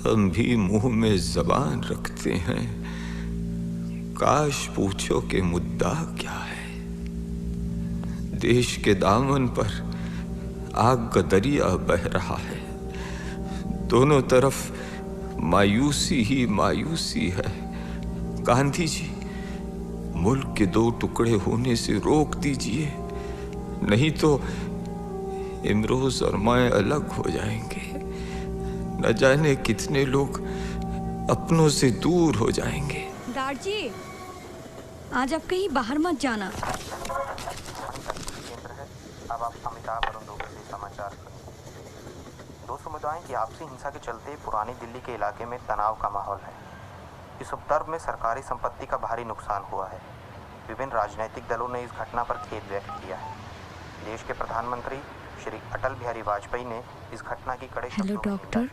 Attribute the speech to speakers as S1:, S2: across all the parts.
S1: हम भी मुंह में जबान रखते हैं, काश पूछो कि मुद्दा क्या है। देश के दामन पर आग का दरिया बह रहा है, दोनों तरफ मायूसी ही मायूसी है। गांधी जी, मुल्क के दो टुकड़े होने से रोक दीजिए, नहीं तो इमरोज और मैं अलग हो जाएंगे। न जाने कितने लोग अपनों से दूर हो जाएंगे।
S2: दार जी, आज आप कहीं बाहर मत जाना।
S3: अब आप अमिताभ अरुण दुबे से समाचार सुनिए। दो समुदायों की आपसी हिंसा के चलते पुरानी दिल्ली के इलाके में तनाव का माहौल है। इस उपद्रव में सरकारी संपत्ति का भारी नुकसान हुआ है। विभिन्न राजनीतिक दलों ने इस घटना पर खेद व्यक्त किया है। देश के प्रधानमंत्री श्री अटल बिहारी वाजपेयी ने इस घटना की कड़े
S2: हेलो डॉक्टर,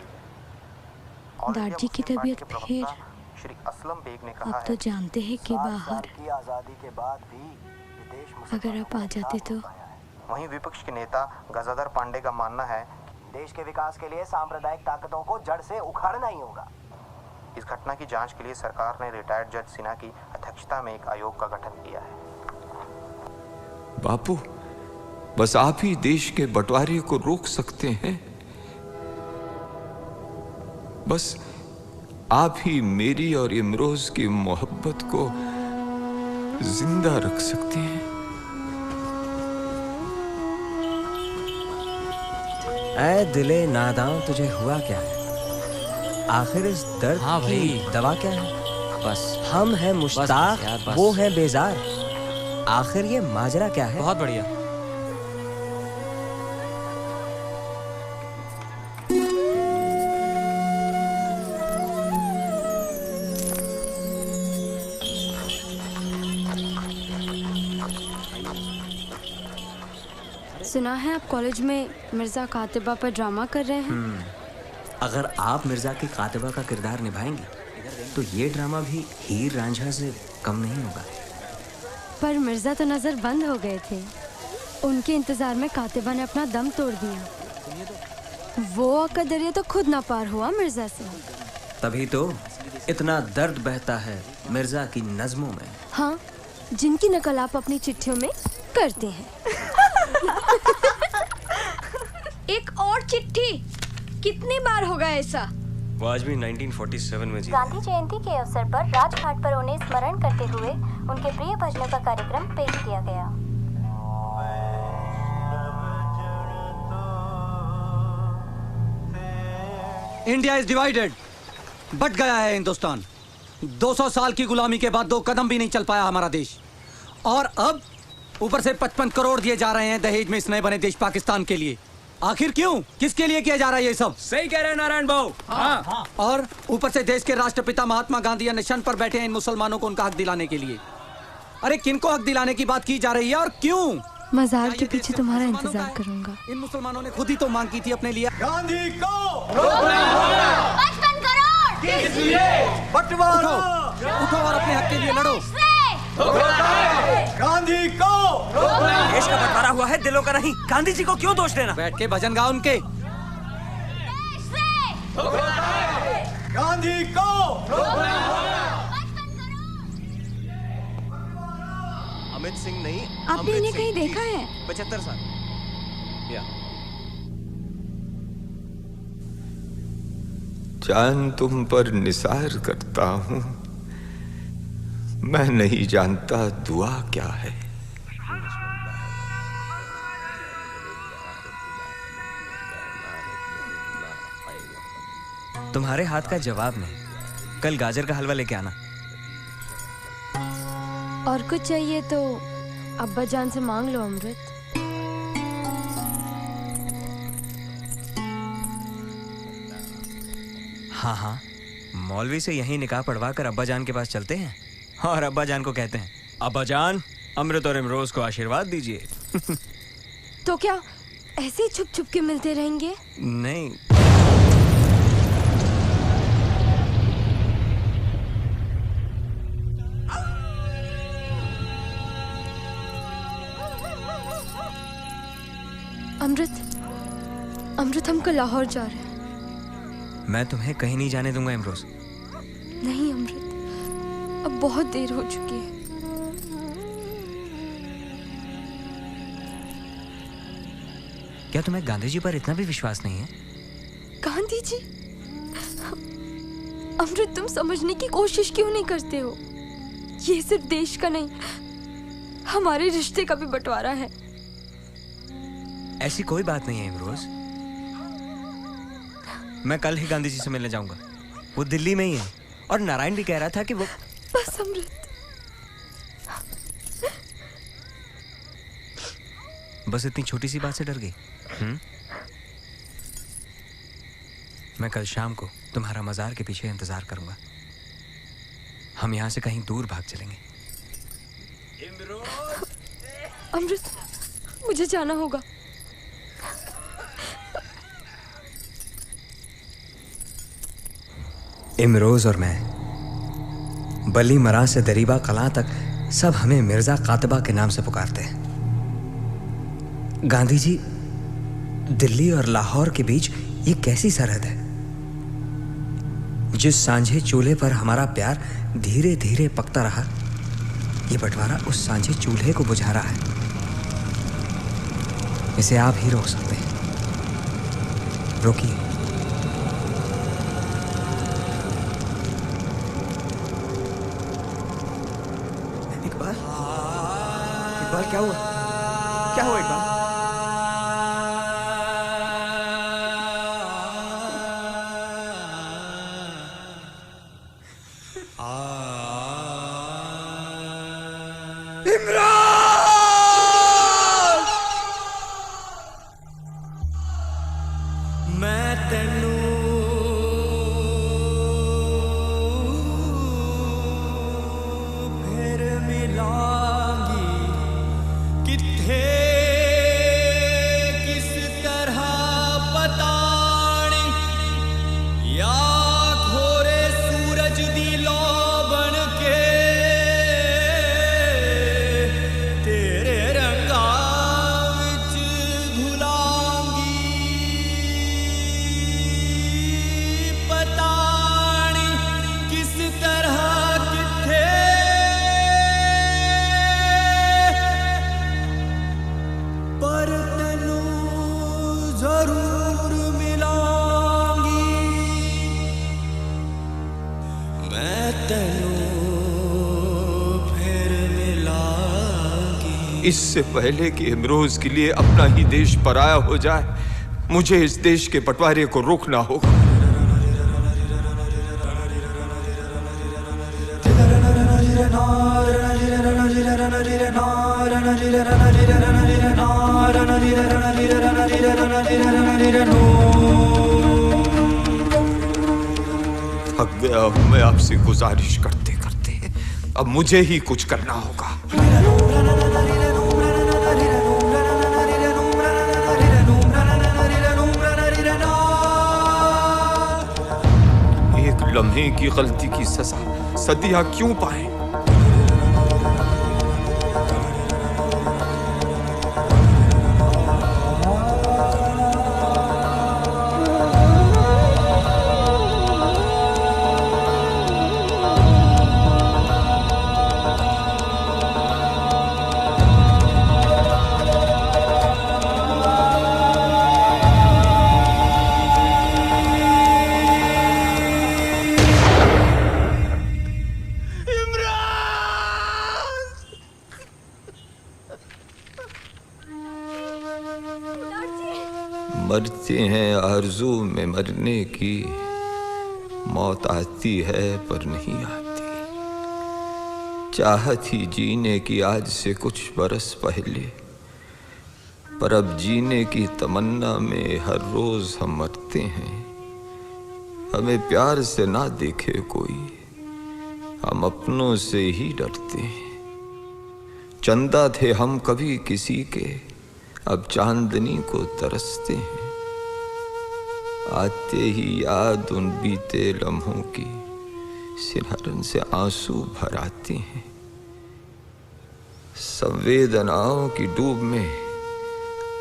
S2: दार जी की तबीयत फिर
S3: श्री असलम बेग ने कहा
S2: अब तो जानते हैं कि बाहर
S3: की आजादी के बाद भी विदेश
S2: अगर आप आ जाते तो।
S3: वहीं विपक्ष के नेता गजाधर पांडे का मानना है देश के विकास के लिए सांप्रदायिक ताकतों को जड़ से उखाड़ना ही होगा। इस घटना की जांच के लिए सरकार ने रिटायर्ड जज सिन्हा की अध्यक्षता में एक आयोग का गठन किया है।
S1: बापू, बस आप ही देश के बंटवारे को रोक सकते हैं। बस आप ही मेरी और इमरोज की मोहब्बत को जिंदा रख सकते हैं।
S4: ऐ दिले नादां, तुझे हुआ क्या है? आखिर इस दर्द की दवा क्या है? बस हम हैं मुश्ताक, वो है बेजार। आखिर ये माजरा क्या है?
S5: बहुत बढ़िया।
S2: सुना है आप कॉलेज में मिर्जा कातिबा पर ड्रामा कर रहे हैं।
S4: अगर आप मिर्जा की कातिबा का किरदार निभाएंगी तो ये ड्रामा भी हीर रांझा से कम नहीं होगा।
S2: पर मिर्जा तो नजर बंद हो गए थे, उनके इंतजार में कातिबा ने अपना दम तोड़ दिया। वो आका दरिया तो खुद ना पार हुआ मिर्जा से।
S4: तभी तो इतना दर्द बहता है मिर्जा की नज़्मों में।
S2: हाँ, जिनकी नकल आप अपनी चिट्ठियों में करते हैं। एक और चिट्ठी, कितनी बार होगा ऐसा?
S4: वो आज भी 1947 में जी।
S6: गांधी जयंती के अवसर पर राजघाट पर उन्हें स्मरण करते हुए उनके प्रिय भजनों का कार्यक्रम पेश किया गया।
S5: इंडिया इज डिवाइडेड, बट गया है हिंदुस्तान। 200 साल की गुलामी के बाद 2 कदम भी नहीं चल पाया हमारा देश, और अब ऊपर से 55 करोड़ दिए जा रहे हैं दहेज में इस नए बने देश पाकिस्तान के लिए। आखिर क्यों, किसके लिए किया जा रहा है ये सब?
S7: सही कह रहे हैं नारायण भाऊ।
S5: हाँ। और ऊपर से देश के राष्ट्रपिता महात्मा गांधी या निशान पर बैठे हैं इन मुसलमानों को उनका हक दिलाने के लिए। अरे किनको हक दिलाने की बात की जा रही है और क्यों?
S2: मजार के पीछे तुम्हारा इंतजार करूंगा।
S5: इन मुसलमानों ने खुद ही तो मांग की थी अपने लिए।
S7: गांधी को
S6: 55 करोड़
S7: किस लिए?
S5: बंटवारा उठो और अपने हक के लिए लड़ो।
S7: गांधी को
S4: देश का बंटवारा हुआ है, दिलों का नहीं। गांधी जी को क्यों दोष देना?
S5: बैठ के भजन गाओ उनके।
S7: गांधी को
S4: अमित सिंह नहीं,
S2: आपने इन्हें कहीं देखा है?
S4: 75 साल। या
S1: जान तुम पर निसार करता हूं, मैं नहीं जानता दुआ क्या है।
S4: तुम्हारे हाथ का जवाब नहीं, कल गाजर का हलवा लेके आना।
S2: और कुछ चाहिए तो अब्बा जान से मांग लो अमृत।
S4: हाँ हाँ, मौलवी से यही निकाह पढ़वा कर अब्बा जान के पास चलते हैं और अब्बा जान को कहते हैं, अब्बा जान अमृत और इमरोज को आशीर्वाद दीजिए।
S2: तो क्या ऐसे ही छुप छुप के मिलते रहेंगे?
S4: नहीं,
S2: अमृत, अमृत हम कल लाहौर जा रहे हैं।
S4: मैं तुम्हें कहीं नहीं जाने दूंगा इमरोज।
S2: नहीं अमृत, अब बहुत देर हो चुकी है।
S4: क्या तुम्हें गांधी जी पर इतना भी विश्वास नहीं है?
S2: गांधी जी? अमृत, तुम समझने की कोशिश क्यों नहीं करते हो? ये सिर्फ देश का नहीं, हमारे रिश्ते का भी बंटवारा है।
S4: ऐसी कोई बात नहीं है इमरोज। मैं कल ही गांधी जी से मिलने जाऊंगा। वो दिल्ली में ही है और नारायण भी कह रहा था कि वो।
S2: बस अमृत।
S4: बस इतनी छोटी सी बात से डर गई? मैं कल शाम को तुम्हारा मजार के पीछे इंतजार करूंगा। हम यहां से कहीं दूर भाग चलेंगे।
S2: अमृत, मुझे जाना होगा।
S4: इमरोज और मैं बली मरा से दरीबा कलां तक सब हमें मिर्जा कातिबा के नाम से पुकारते हैं। गांधी जी, दिल्ली और लाहौर के बीच ये कैसी सरहद है? जिस सांझे चूल्हे पर हमारा प्यार धीरे धीरे पकता रहा, ये बंटवारा उस सांझे चूल्हे को बुझा रहा है। इसे आप ही रोक सकते हैं। रोकिए। इकबाल, क्या हुआ? क्या हुआ इकबाल?
S1: इससे पहले कि इमरोज के लिए अपना ही देश पराया हो जाए, मुझे इस देश के बंटवारे को रोकना होगा। थक गया हूं मैं आपसे गुजारिश करते करते। अब मुझे ही कुछ करना होगा। एक लम्हे की गलती की सजा सदियां क्यों पाए? मरते हैं आरज़ू में मरने की, मौत आती है पर नहीं आती। चाहत ही जीने की आज से कुछ बरस पहले, पर अब जीने की तमन्ना में हर रोज हम मरते हैं। हमें प्यार से ना देखे कोई, हम अपनों से ही डरते हैं। चंदा थे हम कभी किसी के, अब चांदनी को तरसते हैं। आते ही याद उन बीते लम्हों की, सिरहरन से आंसू भर आते हैं। संवेदनाओं की डूब में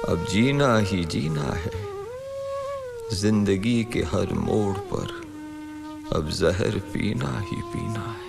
S1: अब जीना ही जीना है। जिंदगी के हर मोड़ पर अब जहर पीना ही पीना है।